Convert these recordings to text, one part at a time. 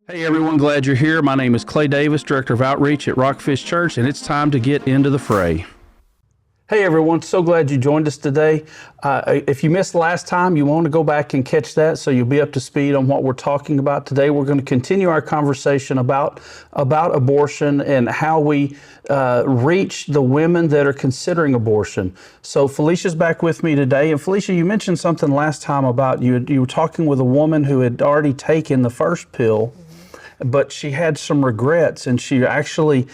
Hey everyone, glad you're here. My name is Clay Davis, Director of Outreach at RockFish Church, and it's time to get into the fray. Hey everyone, so glad you joined us today. If you missed last time, you want to go back and catch that so you'll be up to speed on what we're talking about today. We're going to continue our conversation about abortion and how we reach the women that are considering abortion. So Felicia's back with me today. And Felicia, you mentioned something last time about you were talking with a woman who had already taken the first pill, but she had some regrets and she actually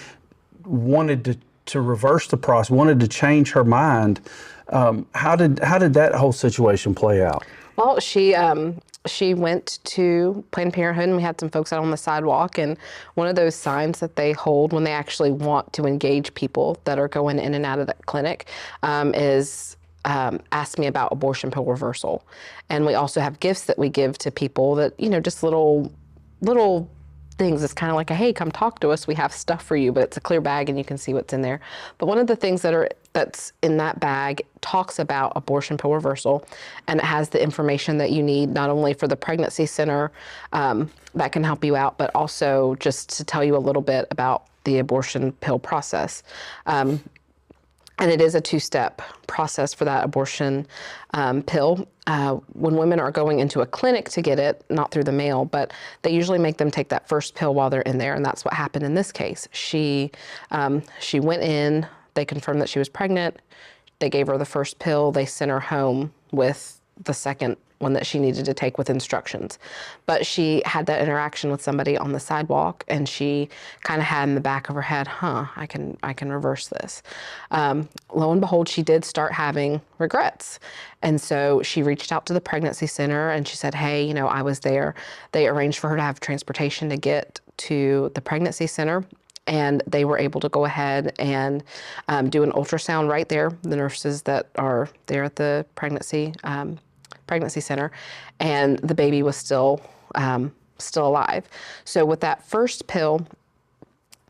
wanted to reverse the process, wanted to change her mind. How did that whole situation play out? Well, she went to Planned Parenthood, and we had some folks out on the sidewalk, and one of those signs that they hold when they actually want to engage people that are going in and out of that clinic is ask me about abortion pill reversal. And we also have gifts that we give to people that, just little things. It's kind of like a, hey, come talk to us. We have stuff for you, but it's a clear bag and you can see what's in there. But one of the things that's in that bag talks about abortion pill reversal, and it has the information that you need, not only for the pregnancy center that can help you out, but also just to tell you a little bit about the abortion pill process. And it is a two-step process for that abortion pill. When women are going into a clinic to get it, not through the mail, but they usually make them take that first pill while they're in there, and that's what happened in this case. She went in, they confirmed that she was pregnant, they gave her the first pill, they sent her home with the second one that she needed to take with instructions. But she had that interaction with somebody on the sidewalk, and she kind of had in the back of her head, I can reverse this. Lo and behold, she did start having regrets. And so she reached out to the pregnancy center and she said, hey, I was there. They arranged for her to have transportation to get to the pregnancy center. And they were able to go ahead and do an ultrasound right there. The nurses that are there at the pregnancy center, and the baby was still alive. So with that first pill,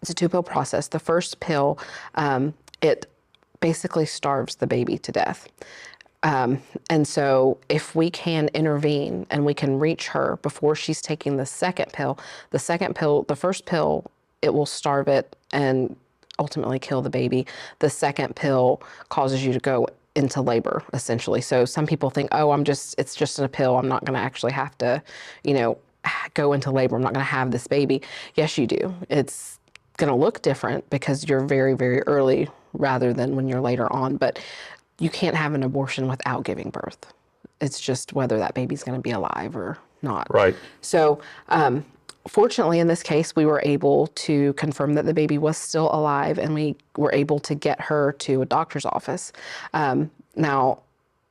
it's a 2-pill process. The first pill, it basically starves the baby to death. And so if we can intervene and we can reach her before she's taking the first pill, it will starve it and ultimately kill the baby. The second pill causes you to go into labor, essentially. So some people think, it's just in a pill. I'm not going to actually have to, go into labor. I'm not going to have this baby. Yes, you do. It's going to look different because you're very, very early rather than when you're later on. But you can't have an abortion without giving birth. It's just whether that baby's going to be alive or not. Right. So, fortunately, in this case, we were able to confirm that the baby was still alive, and we were able to get her to a doctor's office. Now,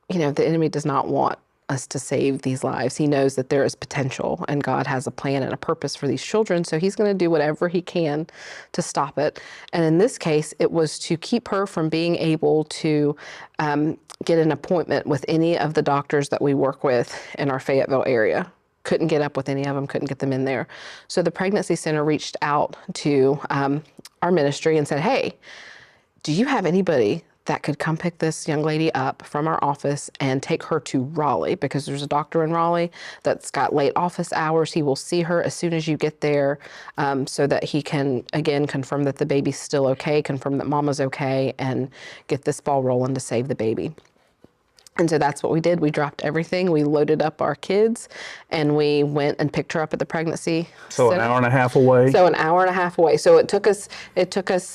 the enemy does not want us to save these lives. He knows that there is potential, and God has a plan and a purpose for these children, so he's going to do whatever he can to stop it. And in this case, it was to keep her from being able to get an appointment with any of the doctors that we work with in our Fayetteville area. Couldn't get up with any of them, couldn't get them in there. So the pregnancy center reached out to our ministry and said, hey, do you have anybody that could come pick this young lady up from our office and take her to Raleigh? Because there's a doctor in Raleigh that's got late office hours. He will see her as soon as you get there so that he can, again, confirm that the baby's still okay, confirm that mama's okay, and get this ball rolling to save the baby. And so that's what we did. We dropped everything. We loaded up our kids, and we went and picked her up at the pregnancy center. An hour and a half away? So an hour and a half away. So it took us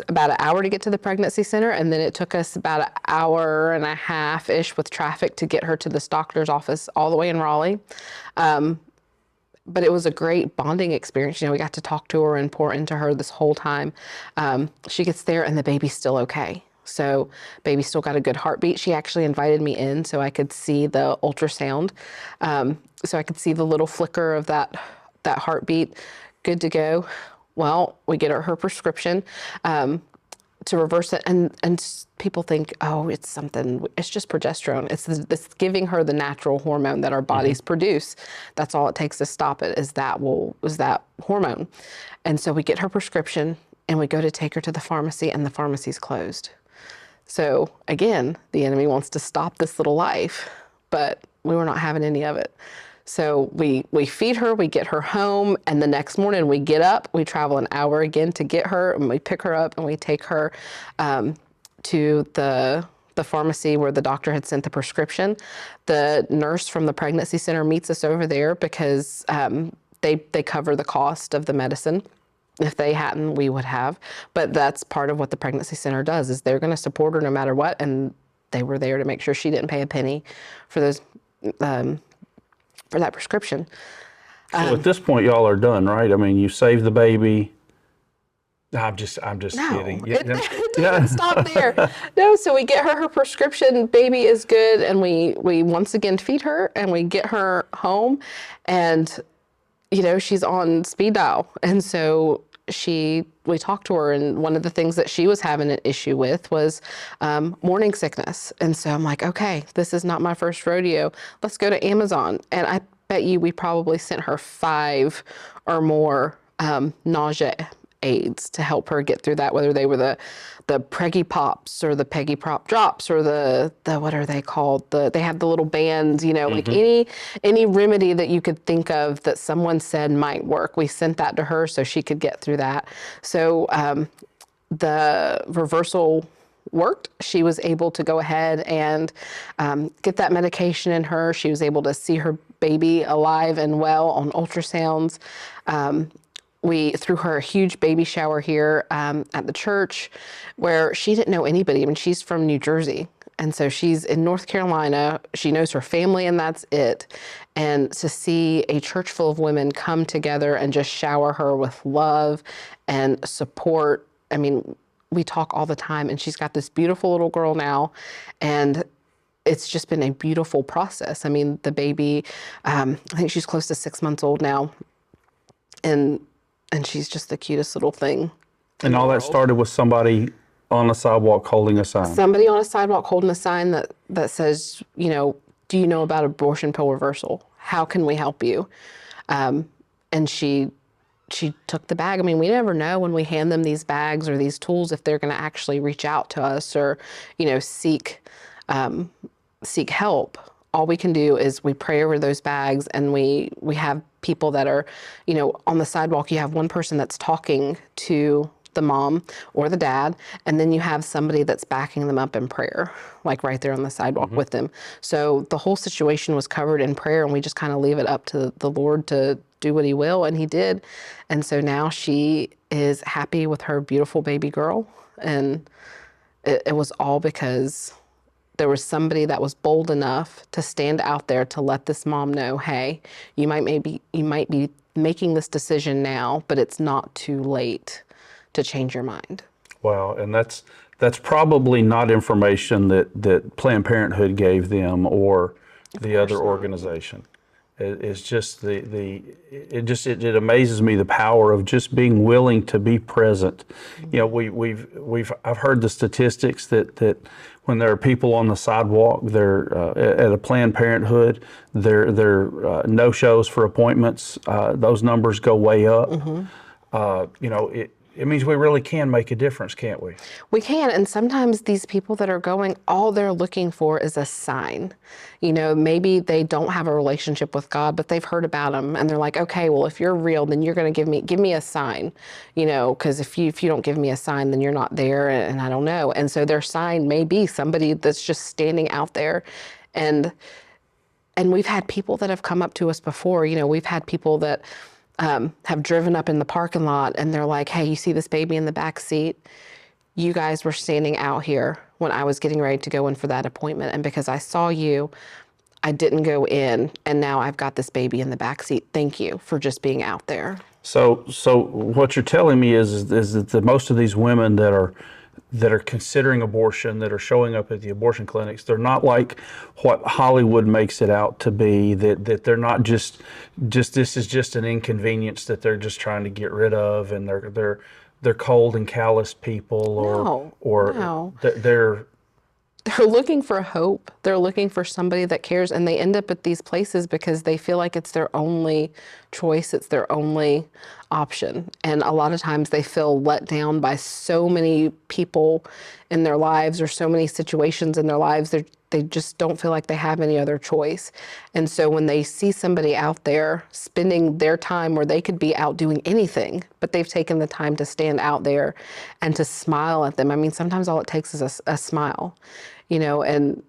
about an hour to get to the pregnancy center, and then it took us about an hour and a half-ish with traffic to get her to this doctor's office all the way in Raleigh. But it was a great bonding experience. We got to talk to her and pour into her this whole time. She gets there, and the baby's still okay. So baby still got a good heartbeat. She actually invited me in so I could see the ultrasound. So I could see the little flicker of that heartbeat. Good to go. Well, we get her prescription to reverse it. And people think, it's just progesterone. It's giving her the natural hormone that our bodies produce. That's all it takes to stop it is that hormone. And so we get her prescription and we go to take her to the pharmacy, and the pharmacy's closed. So again, the enemy wants to stop this little life, but we were not having any of it. So we feed her, we get her home, and the next morning we get up, we travel an hour again to get her, and we pick her up and we take her to the pharmacy where the doctor had sent the prescription. The nurse from the pregnancy center meets us over there because they cover the cost of the medicine. If they hadn't, we would have. But that's part of what the pregnancy center does, is they're going to support her no matter what. And they were there to make sure she didn't pay a penny for those for that prescription. So at this point, y'all are done, right? I mean, you saved the baby. I'm just No, kidding. it doesn't stop there. No, so we get her prescription, baby is good, and we once again feed her, and we get her home, and, you know, she's on speed dial. And so we talked to her, and one of the things that she was having an issue with was morning sickness. And so I'm like, okay, this is not my first rodeo. Let's go to Amazon. And I bet you we probably sent her 5 or more nausea aids to help her get through that, whether they were the Preggy Pops or the Peggy Prop Drops or the what are they called? They had the little bands, you know, like any remedy that you could think of that someone said might work. We sent that to her so she could get through that. So the reversal worked. She was able to go ahead and get that medication in her. She was able to see her baby alive and well on ultrasounds. We threw her a huge baby shower here at the church where she didn't know anybody. I mean, she's from New Jersey. And so she's in North Carolina. She knows her family and that's it. And to see a church full of women come together and just shower her with love and support. I mean, we talk all the time, and she's got this beautiful little girl now. And it's just been a beautiful process. I mean, the baby, I think she's close to 6 months old now. And she's just the cutest little thing. And all that started with somebody on a sidewalk holding a sign. Somebody on a sidewalk holding a sign that says, you know, do you know about abortion pill reversal? How can we help you? And she took the bag. I mean, we never know when we hand them these bags or these tools if they're going to actually reach out to us or, you know, seek help. All we can do is we pray over those bags, and we have people that are, you know, on the sidewalk. You have one person that's talking to the mom or the dad, and then you have somebody that's backing them up in prayer, like right there on the sidewalk with them. So the whole situation was covered in prayer, and we just kind of leave it up to the Lord to do what he will, and he did. And so now she is happy with her beautiful baby girl, and it was all because there was somebody that was bold enough to stand out there to let this mom know, hey, you might be making this decision now, but it's not too late to change your mind. Wow, and that's probably not information that Planned Parenthood gave them or the other organization. It's just it amazes me the power of just being willing to be present. You know, I've heard the statistics that when there are people on the sidewalk, they're at a Planned Parenthood, they're no shows for appointments. Those numbers go way up. You know, it means we really can make a difference, can't we? We can, and sometimes these people that are going, all they're looking for is a sign. You know, maybe they don't have a relationship with God, but they've heard about him, and they're like, okay, well, if you're real, then you're going to give me a sign, you know, because if you don't give me a sign, then you're not there, and I don't know. And so their sign may be somebody that's just standing out there, and we've had people that have come up to us before. You know, we've had people that have driven up in the parking lot, and they're like, hey, you see this baby in the back seat? You guys were standing out here when I was getting ready to go in for that appointment. And because I saw you, I didn't go in, and now I've got this baby in the back seat. Thank you for just being out there. So what you're telling me is that most of these women that are considering abortion, that are showing up at the abortion clinics, they're not like what Hollywood makes it out to be, that they're not just this is just an inconvenience that they're just trying to get rid of, and they're cold and callous people, or they're looking for hope. They're looking for somebody that cares, and they end up at these places because they feel like it's their only choice. It's their only option. And a lot of times they feel let down by so many people in their lives or so many situations in their lives. They just don't feel like they have any other choice. And so when they see somebody out there spending their time where they could be out doing anything, but they've taken the time to stand out there and to smile at them. I mean, sometimes all it takes is a smile, and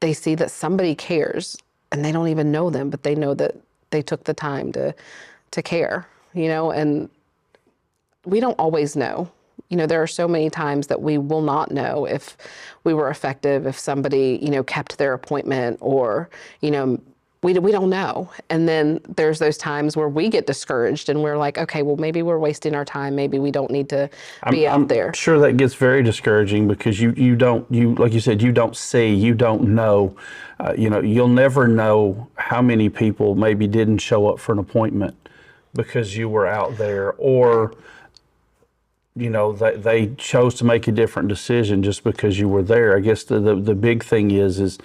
they see that somebody cares and they don't even know them, but they know that they took the time to care, and we don't always know. There are so many times that we will not know if we were effective, if somebody, kept their appointment, or, we don't know. And then there's those times where we get discouraged and we're like, okay, well, maybe we're wasting our time. Maybe we don't need to be out there. I'm sure that gets very discouraging because you like you said, you don't see, you don't know. You'll never know how many people maybe didn't show up for an appointment because you were out there, or they chose to make a different decision just because you were there. I guess the big thing is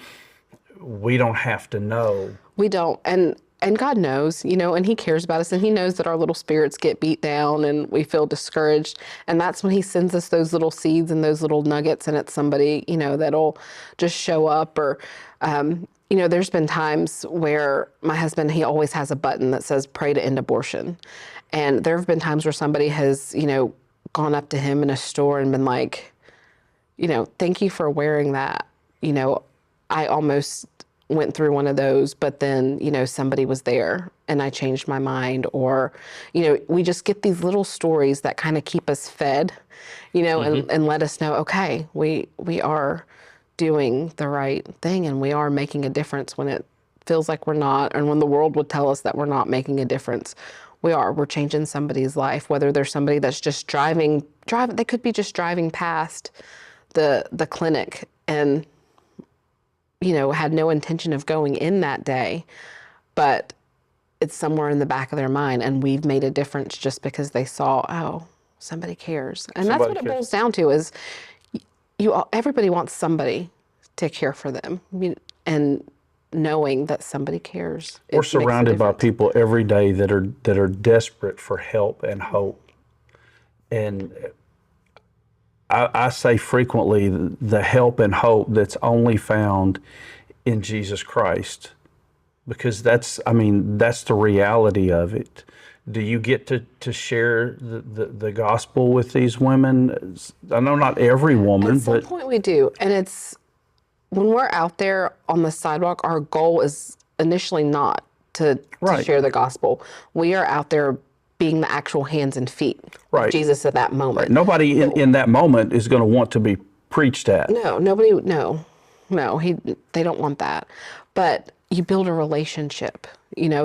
we don't have to know. We don't. And God knows, and He cares about us, and He knows that our little spirits get beat down and we feel discouraged. And that's when He sends us those little seeds and those little nuggets, and it's somebody, that'll just show up. Or, there's been times where my husband, he always has a button that says pray to end abortion. And there have been times where somebody has, gone up to him in a store and been like, thank you for wearing that. I almost went through one of those, but then, somebody was there and I changed my mind. Or, we just get these little stories that kind of keep us fed, and let us know, okay, we are doing the right thing and we are making a difference when it feels like we're not, and when the world would tell us that we're not making a difference. We're changing somebody's life, whether there's somebody that's just driving, they could be just driving past the clinic and, had no intention of going in that day, but it's somewhere in the back of their mind, and we've made a difference just because they saw, oh, somebody cares. And that's what it boils down to is everybody wants somebody to care for them, and knowing that somebody cares. We're surrounded by people every day that are desperate for help and hope. And I say frequently the help and hope that's only found in Jesus Christ, because that's the reality of it. Do you get to share the gospel with these women? I know not every woman, but at some point we do. And it's, when we're out there on the sidewalk, our goal is initially not to share the gospel. We are out there being the actual hands and feet of Jesus at that moment. Right. Nobody in that moment is going to want to be preached at. No, nobody, no, they don't want that. But you build a relationship,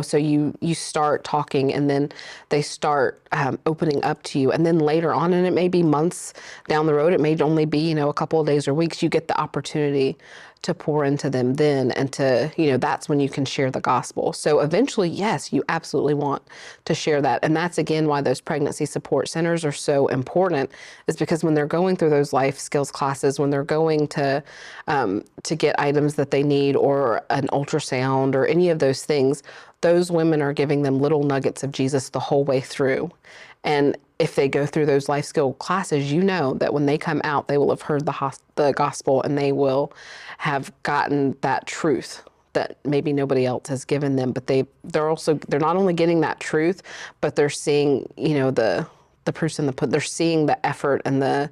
so you start talking, and then they start opening up to you. And then later on, and it may be months down the road, it may only be, a couple of days or weeks, you get the opportunity to pour into them then, and to, that's when you can share the gospel. So eventually, yes, you absolutely want to share that. And that's, again, why those pregnancy support centers are so important, is because when they're going through those life skills classes, when they're going to get items that they need, or an ultrasound, or any of those things, those women are giving them little nuggets of Jesus the whole way through. And if they go through those life skill classes, that when they come out, they will have heard the gospel, and they will have gotten that truth that maybe nobody else has given them. But they're not only getting that truth, but they're seeing, the proofs in the pudding. They're seeing the effort and the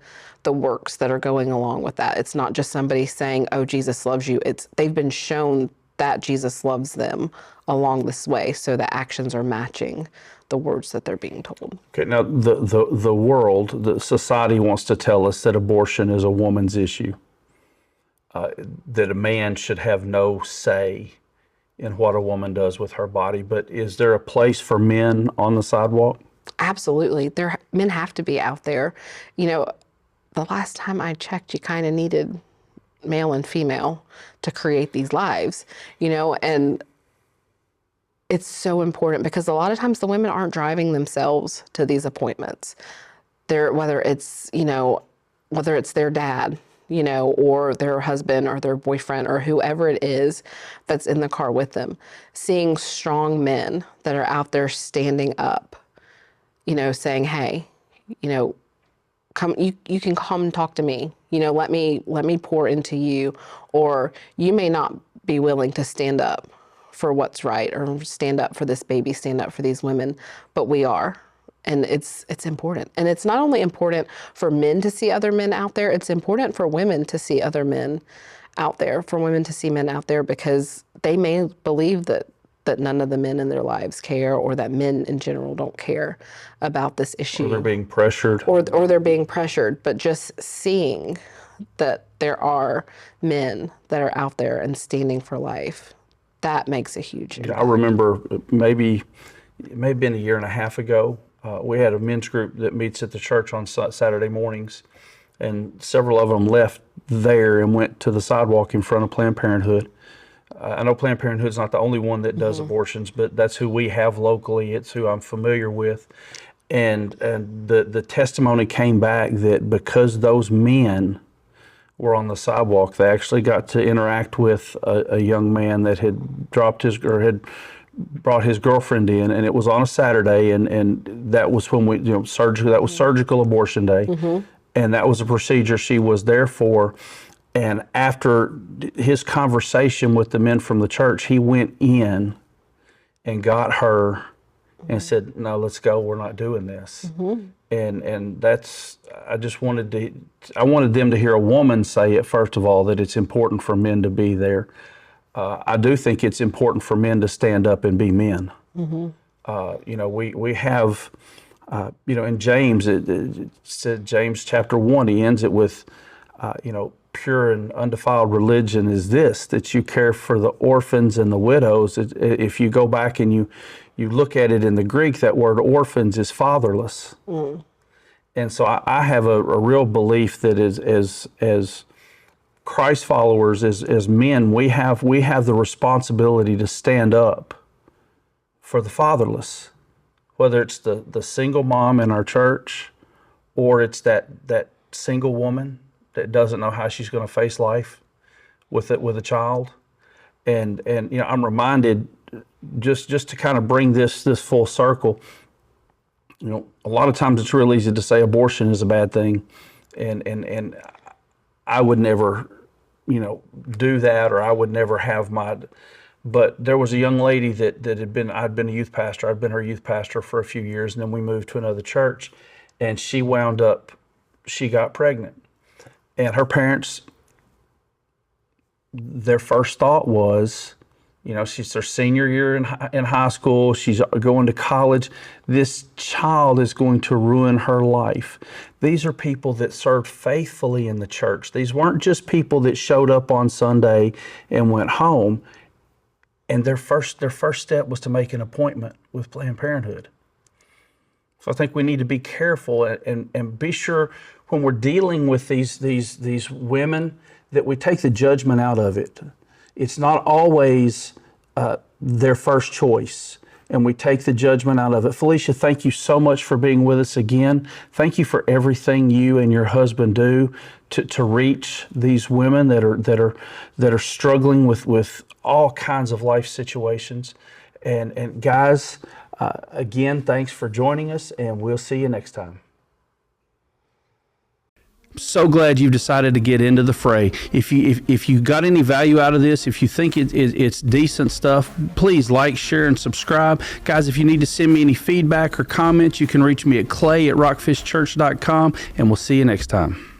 works that are going along with that. It's not just somebody saying, oh, Jesus loves you. They've been shown that Jesus loves them along this way. So the actions are matching the words that they're being told. Okay, now the world, the society wants to tell us that abortion is a woman's issue, that a man should have no say in what a woman does with her body. But is there a place for men on the sidewalk? Absolutely. Men have to be out there. The last time I checked, you kind of needed male and female to create these lives, and it's so important, because a lot of times the women aren't driving themselves to these appointments. Whether it's their dad or their husband or their boyfriend or whoever it is that's in the car with them, seeing strong men that are out there standing up, saying, hey, come, you can come and talk to me, let me pour into you, or you may not be willing to stand up for what's right or stand up for this baby, stand up for these women, but we are. And it's important. And it's not only important for men to see other men out there, it's important for women to see other men out there, for women to see men out there, because they may believe that none of the men in their lives care, or that men in general don't care about this issue. Or they're being pressured. Or they're being pressured. But just seeing that there are men that are out there and standing for life, that makes a huge impact. I remember it may have been a year and a half ago, we had a men's group that meets at the church on Saturday mornings, and several of them left there and went to the sidewalk in front of Planned Parenthood. I know Planned Parenthood is not the only one that does abortions, but that's who we have locally. It's who I'm familiar with. And the testimony came back that because those men were on the sidewalk, they actually got to interact with a young man that had had brought his girlfriend in, and it was on a Saturday, and that was when surgical abortion day, and that was a procedure she was there for. And after his conversation with the men from the church, he went in and got her and said, "No, let's go. We're not doing this." And that's, I wanted them to hear a woman say it, first of all, that it's important for men to be there. I do think it's important for men to stand up and be men. We have, in James, it said, James chapter 1, he ends it with, pure and undefiled religion is this, that you care for the orphans and the widows. If you go back and you look at it in the Greek, that word orphans is fatherless. And so I have a real belief that as Christ followers, as men, we have the responsibility to stand up for the fatherless, whether it's the single mom in our church, or it's that single woman that doesn't know how she's going to face life with a child. And I'm reminded, just to kind of bring this full circle, a lot of times it's real easy to say abortion is a bad thing, and I would never do that, or I would never have but there was a young lady that I'd been a youth pastor. I'd been her youth pastor for a few years, and then we moved to another church, and she got pregnant. And her parents, their first thought was, she's her senior year in high school, she's going to college, this child is going to ruin her life. These are people that served faithfully in the church. These weren't just people that showed up on Sunday and went home. And their first step was to make an appointment with Planned Parenthood. So I think we need to be careful and be sure when we're dealing with these women that we take the judgment out of it. It's not always their first choice, and we take the judgment out of it. Felicia, thank you so much for being with us again. Thank you for everything you and your husband do to reach these women that are struggling with all kinds of life situations. And guys, again, thanks for joining us, and we'll see you next time. So glad you've decided to get into the fray. If you got any value out of this, if you think it's decent stuff, please like, share, and subscribe. Guys, if you need to send me any feedback or comments, you can reach me at clay@rockfishchurch.com, and we'll see you next time.